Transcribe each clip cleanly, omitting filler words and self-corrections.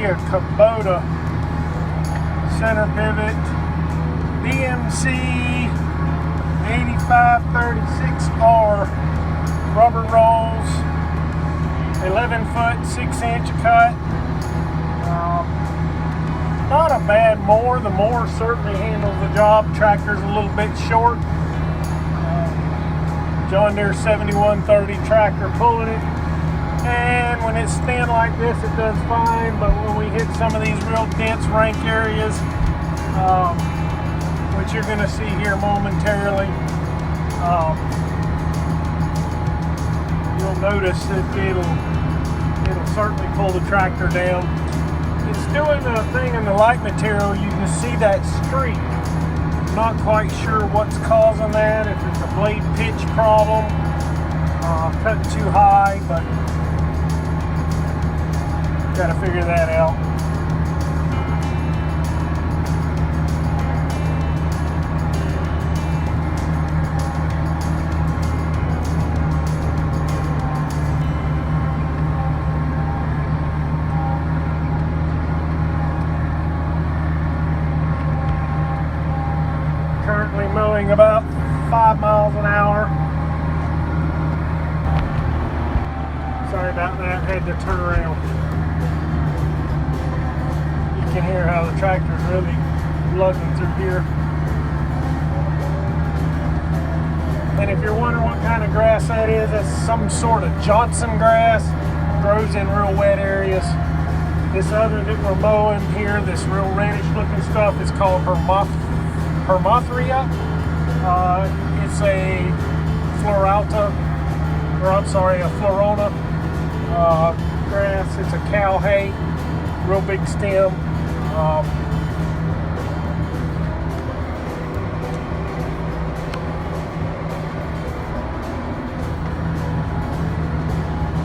be a Kubota center pivot DMC 8536R rubber rolls, 11 foot 6 inch cut. Not a bad mower. The mower certainly handles the job. Tractor's a little bit short. John Deere 7130 tractor pulling it, and when it's thin like this it does fine, but when we hit some of these real dense rank areas, which you're going to see here momentarily, you'll notice that it'll certainly pull the tractor down. It's doing a thing in the light material. You can see that streak. Not quite sure what's causing that, if it's a blade pitch problem, cutting too high, but got to figure that out. Currently mowing about 5 miles an hour. Sorry about that, had to turn around. You can hear how the tractor's really lugging through here. And if you're wondering what kind of grass that is, that's some sort of Johnson grass. Grows in real wet areas. This other that we're mowing here, this real reddish looking stuff, is called Hermothria. It's a Floralta, or I'm sorry, a Florona grass. It's a cow hay, real big stem.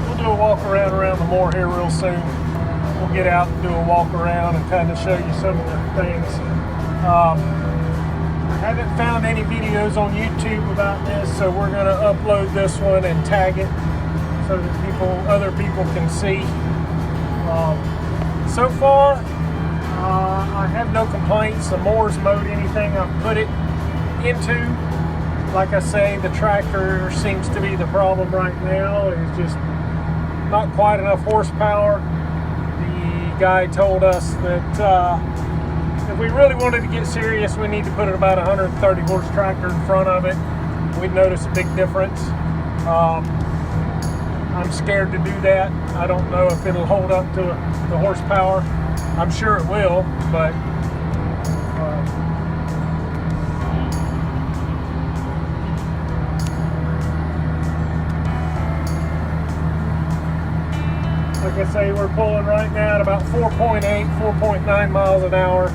We'll do a walk around the moor here real soon. We'll get out and do a walk around and kind of show you some of the things. I haven't found any videos on YouTube about this, so we're going to upload this one and tag it so that other people can see. So far, I have no complaints. The mower's mowed anything I've put it into. Like I say, the tractor seems to be the problem right now. It's just not quite enough horsepower. The guy told us that if we really wanted to get serious, we need to put about 130 horse tractor in front of it. We'd notice a big difference. I'm scared to do that. I don't know if it'll hold up to the horsepower. I'm sure it will, but like I say, we're pulling right now at about 4.8, 4.9 miles an hour.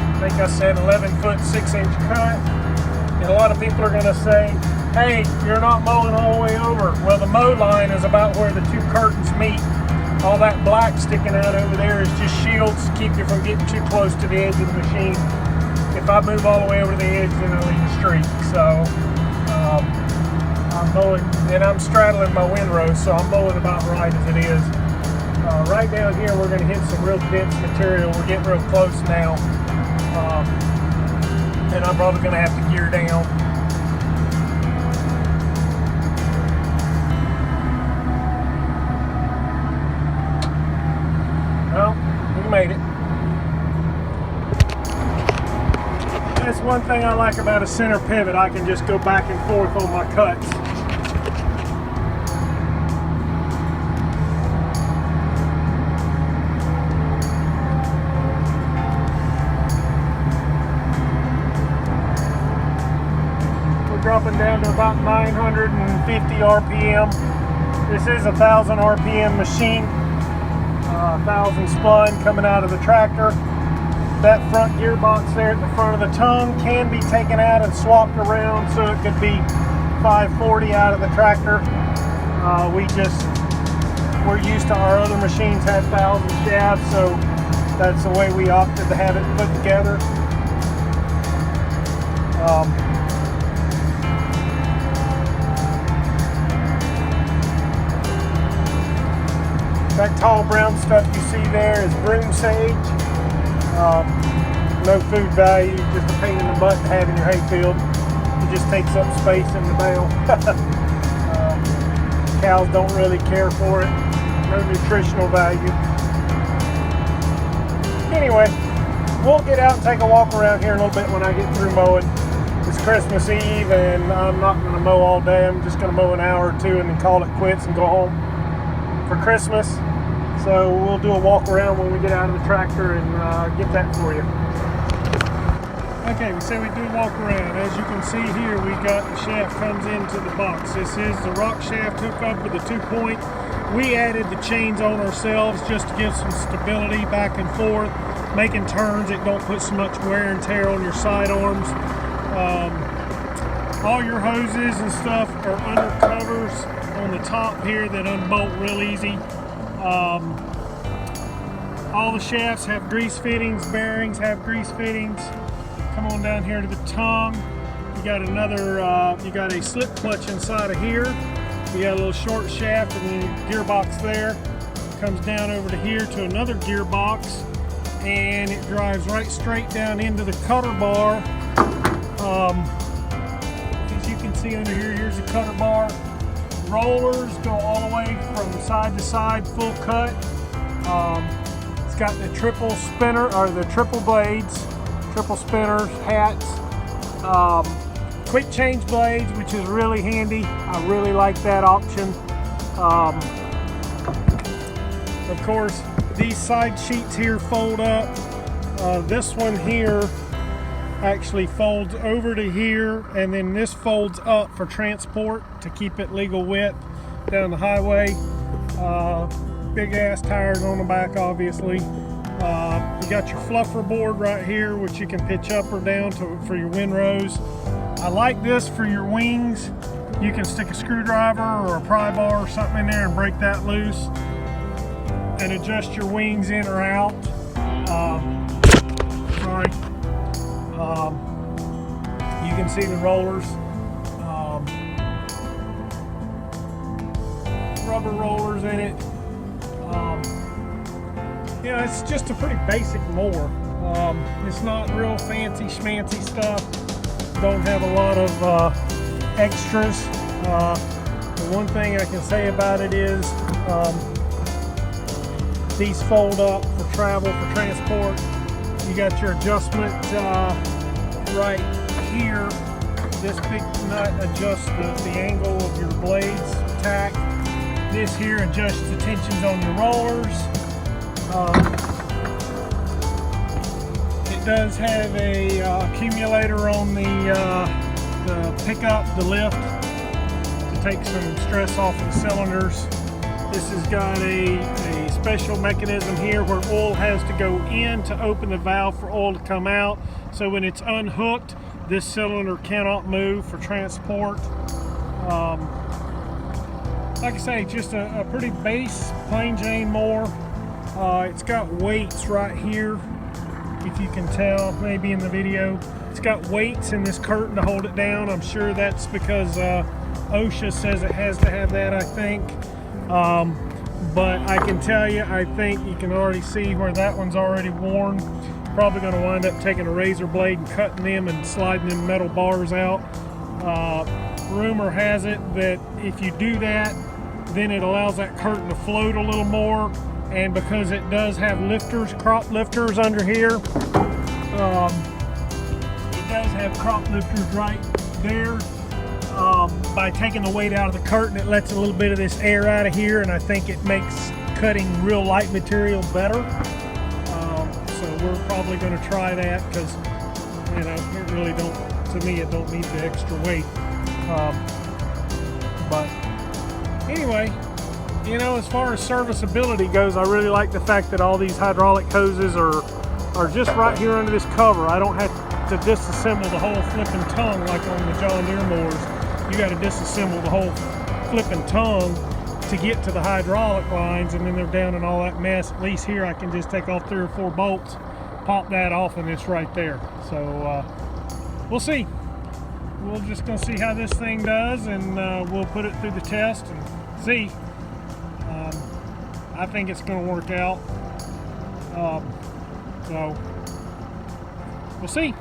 I think I said 11 foot 6 inch cut. And a lot of people are going to say, hey, you're not mowing all the way over. Well, the mow line is about where the two curtains meet. All that black sticking out over there is just shields to keep you from getting too close to the edge of the machine. If I move all the way over to the edge, then I leave a streak. So I'm mowing, and I'm straddling my windrow, so I'm mowing about right as it is. Right down here, we're going to hit some real dense material. We're getting real close now. And I'm probably going to have to gear down. Well, we made it. That's one thing I like about a center pivot. I can just go back and forth on my cuts. Dropping down to about 950 RPM. This is a 1000 RPM machine, 1000 spun coming out of the tractor. That front gearbox there at the front of the tongue can be taken out and swapped around, so it could be 540 out of the tractor. We're used to our other machines had 1000 shafts, so that's the way we opted to have it put together. That tall brown stuff you see there is broom sage. No food value, just a pain in the butt to have in your hay field. It just takes up space in the bale. Cows don't really care for it. No nutritional value. Anyway, we'll get out and take a walk around here in a little bit when I get through mowing. It's Christmas Eve and I'm not going to mow all day. I'm just going to mow an hour or two and then call it quits and go home for Christmas. So we'll do a walk around when we get out of the tractor and get that for you. Okay, we say we do walk around. As you can see here, we got the shaft comes into the box. This is the rock shaft hookup with the 2-point. We added the chains on ourselves just to give some stability back and forth, making turns. It don't put so much wear and tear on your side arms. All your hoses and stuff are under covers on the top here that unbolt real easy. All the shafts have grease fittings, bearings have grease fittings. Come on down here to the tongue. You got another, you got a slip clutch inside of here. You got a little short shaft and then gearbox there. Comes down over to here to another gearbox and it drives right straight down into the cutter bar. As you can see under here, here's the cutter bar. Rollers go all the way from side to side, full cut. It's got the triple spinner, or the triple blades, triple spinners, hats, quick change blades, which is really handy. I really like that option. Of course, these side sheets here fold up. This one here actually folds over to here, and then this folds up for transport to keep it legal width down the highway. Big ass tires on the back, obviously. You got your fluffer board right here, which you can pitch up or down for your windrows. I like this for your wings. You can stick a screwdriver or a pry bar or something in there and break that loose and adjust your wings in or out. You can see the rollers. Rubber rollers in it. Yeah, it's just a pretty basic mower. It's not real fancy schmancy stuff. Don't have a lot of extras. The one thing I can say about it is these fold up for travel, for transport. You got your adjustment right here. This big nut adjusts the angle of your blades tack. This here adjusts the tensions on your rollers. It does have a accumulator on the pickup, the lift, to take some stress off the cylinders. This has got a special mechanism here where oil has to go in to open the valve for oil to come out. So when it's unhooked, this cylinder cannot move for transport. Like I say, just a pretty base plain Jane mower. It's got weights right here, if you can tell, maybe in the video. It's got weights in this curtain to hold it down. I'm sure that's because OSHA says it has to have that, I think. But I can tell you, I think you can already see where that one's already worn. Probably going to wind up taking a razor blade and cutting them and sliding them metal bars out. Rumor has it that if you do that, then it allows that curtain to float a little more. And because it does have lifters, crop lifters under here, it does have crop lifters right there. By taking the weight out of the curtain, it lets a little bit of this air out of here, and I think it makes cutting real light material better. So we're probably going to try that because, you know, it really don't, to me, it don't need the extra weight. But anyway, you know, as far as serviceability goes, I really like the fact that all these hydraulic hoses are just right here under this cover. I don't have to disassemble the whole flipping tongue like on the John Deere mowers. You got to disassemble the whole flipping tongue to get to the hydraulic lines, and then they're down in all that mess. At least here I can just take off 3 or 4 bolts, pop that off, and it's right there. So we'll see. we're just gonna see how this thing does, and we'll put it through the test and see. I think it's gonna work out. So we'll see.